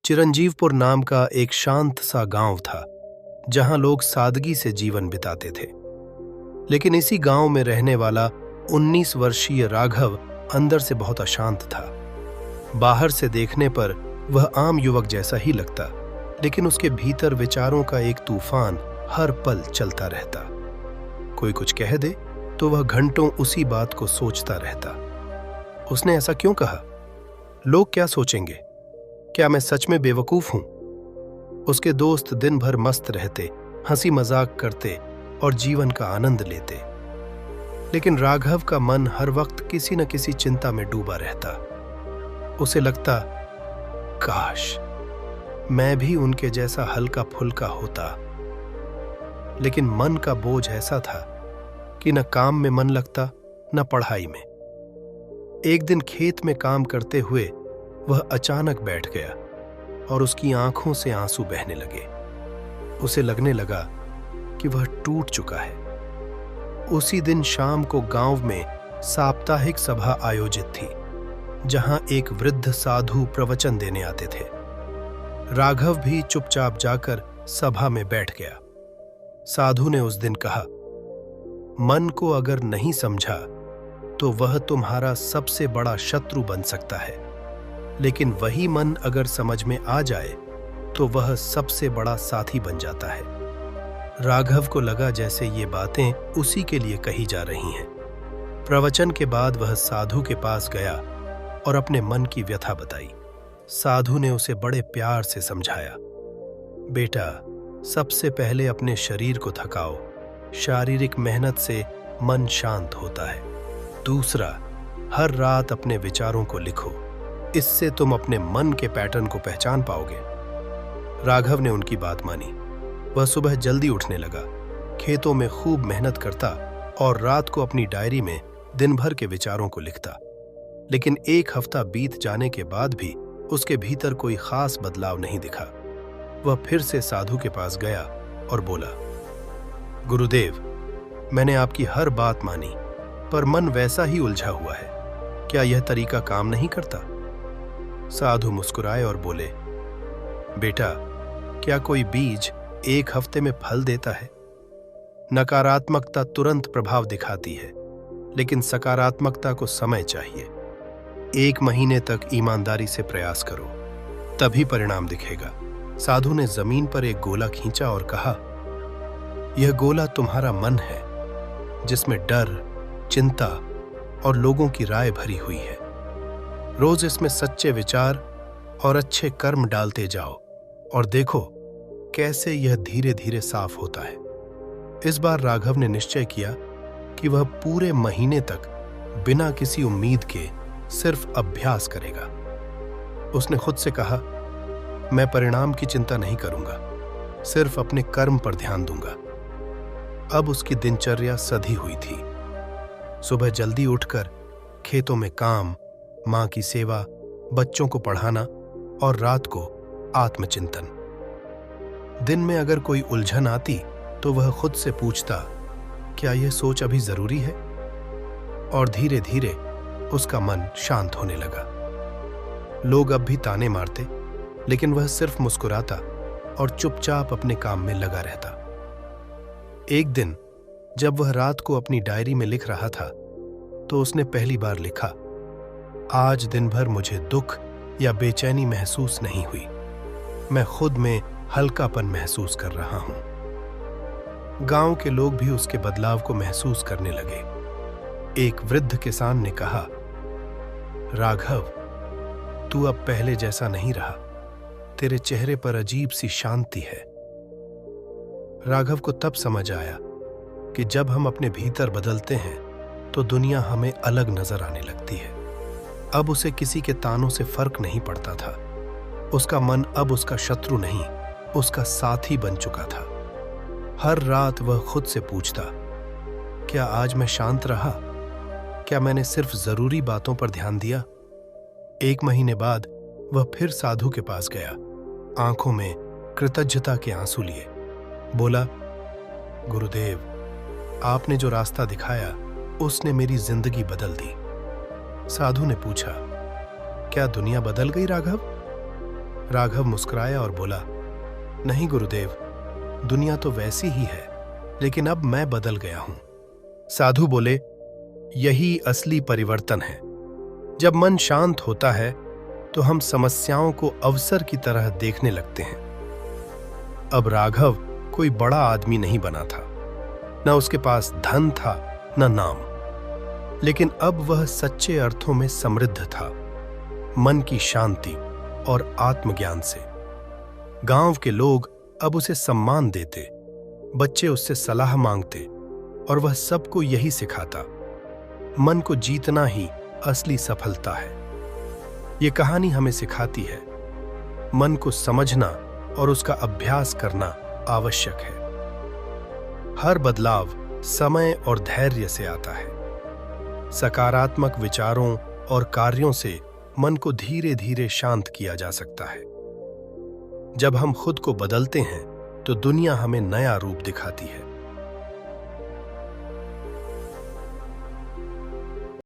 चिरंजीवपुर नाम का एक शांत सा गांव था, जहां लोग सादगी से जीवन बिताते थे। लेकिन इसी गांव में रहने वाला 19 वर्षीय राघव अंदर से बहुत अशांत था। बाहर से देखने पर वह आम युवक जैसा ही लगता, लेकिन उसके भीतर विचारों का एक तूफान हर पल चलता रहता। कोई कुछ कह दे तो वह घंटों उसी बात को सोचता रहता। उसने ऐसा क्यों कहा? लोग क्या सोचेंगे? क्या मैं सच में बेवकूफ हूं? उसके दोस्त दिन भर मस्त रहते, हंसी मजाक करते और जीवन का आनंद लेते, लेकिन राघव का मन हर वक्त किसी न किसी चिंता में डूबा रहता। उसे लगता, काश मैं भी उनके जैसा हल्का फुल्का होता। लेकिन मन का बोझ ऐसा था कि न काम में मन लगता, न पढ़ाई में। एक दिन खेत में काम करते हुए वह अचानक बैठ गया और उसकी आंखों से आंसू बहने लगे। उसे लगने लगा कि वह टूट चुका है। उसी दिन शाम को गांव में साप्ताहिक सभा आयोजित थी, जहां एक वृद्ध साधु प्रवचन देने आते थे। राघव भी चुपचाप जाकर सभा में बैठ गया। साधु ने उस दिन कहा, मन को अगर नहीं समझा तो वह तुम्हारा सबसे बड़ा शत्रु बन सकता है, लेकिन वही मन अगर समझ में आ जाए तो वह सबसे बड़ा साथी बन जाता है। राघव को लगा जैसे ये बातें उसी के लिए कही जा रही हैं। प्रवचन के बाद वह साधु के पास गया और अपने मन की व्यथा बताई। साधु ने उसे बड़े प्यार से समझाया, बेटा, सबसे पहले अपने शरीर को थकाओ। शारीरिक मेहनत से मन शांत होता है। दूसरा, हर रात अपने विचारों को लिखो। इससे तुम अपने मन के पैटर्न को पहचान पाओगे। राघव ने उनकी बात मानी। वह सुबह जल्दी उठने लगा, खेतों में खूब मेहनत करता और रात को अपनी डायरी में दिन भर के विचारों को लिखता। लेकिन एक हफ्ता बीत जाने के बाद भी उसके भीतर कोई खास बदलाव नहीं दिखा। वह फिर से साधु के पास गया और बोला, गुरुदेव, मैंने आपकी हर बात मानी, पर मन वैसा ही उलझा हुआ है। क्या यह तरीका काम नहीं करता? साधु मुस्कुराए और बोले, बेटा, क्या कोई बीज एक हफ्ते में फल देता है? नकारात्मकता तुरंत प्रभाव दिखाती है, लेकिन सकारात्मकता को समय चाहिए। 1 महीने तक ईमानदारी से प्रयास करो, तभी परिणाम दिखेगा। साधु ने जमीन पर एक गोला खींचा और कहा, यह गोला तुम्हारा मन है, जिसमें डर, चिंता और लोगों की राय भरी हुई है। रोज इसमें सच्चे विचार और अच्छे कर्म डालते जाओ और देखो कैसे यह धीरे धीरे साफ होता है। इस बार राघव ने निश्चय किया कि वह पूरे महीने तक बिना किसी उम्मीद के सिर्फ अभ्यास करेगा। उसने खुद से कहा, मैं परिणाम की चिंता नहीं करूंगा, सिर्फ अपने कर्म पर ध्यान दूंगा। अब उसकी दिनचर्या सधी हुई थी। सुबह जल्दी उठकर खेतों में काम, मां की सेवा, बच्चों को पढ़ाना और रात को आत्मचिंतन। दिन में अगर कोई उलझन आती तो वह खुद से पूछता, क्या यह सोच अभी जरूरी है? और धीरे धीरे उसका मन शांत होने लगा। लोग अब भी ताने मारते, लेकिन वह सिर्फ मुस्कुराता और चुपचाप अपने काम में लगा रहता। एक दिन जब वह रात को अपनी डायरी में लिख रहा था, तो उसने पहली बार लिखा, आज दिन भर मुझे दुख या बेचैनी महसूस नहीं हुई। मैं खुद में हल्कापन महसूस कर रहा हूं। गांव के लोग भी उसके बदलाव को महसूस करने लगे। एक वृद्ध किसान ने कहा, राघव, तू अब पहले जैसा नहीं रहा। तेरे चेहरे पर अजीब सी शांति है। राघव को तब समझ आया कि जब हम अपने भीतर बदलते हैं तो दुनिया हमें अलग नजर आने लगती है। अब उसे किसी के तानों से फर्क नहीं पड़ता था। उसका मन अब उसका शत्रु नहीं, उसका साथी बन चुका था। हर रात वह खुद से पूछता, क्या आज मैं शांत रहा? क्या मैंने सिर्फ जरूरी बातों पर ध्यान दिया? 1 महीने बाद वह फिर साधु के पास गया, आंखों में कृतज्ञता के आंसू लिए। बोला, गुरुदेव, आपने जो रास्ता दिखाया उसने मेरी जिंदगी बदल दी। साधु ने पूछा, क्या दुनिया बदल गई राघव? राघव मुस्कुराया और बोला, नहीं गुरुदेव, दुनिया तो वैसी ही है, लेकिन अब मैं बदल गया हूं। साधु बोले, यही असली परिवर्तन है। जब मन शांत होता है तो हम समस्याओं को अवसर की तरह देखने लगते हैं। अब राघव कोई बड़ा आदमी नहीं बना था, न उसके पास धन था न नाम, लेकिन अब वह सच्चे अर्थों में समृद्ध था, मन की शांति और आत्मज्ञान से। गांव के लोग अब उसे सम्मान देते, बच्चे उससे सलाह मांगते और वह सबको यही सिखाता, मन को जीतना ही असली सफलता है। ये कहानी हमें सिखाती है, मन को समझना और उसका अभ्यास करना आवश्यक है। हर बदलाव समय और धैर्य से आता है। सकारात्मक विचारों और कार्यों से मन को धीरे धीरे शांत किया जा सकता है। जब हम खुद को बदलते हैं तो दुनिया हमें नया रूप दिखाती है।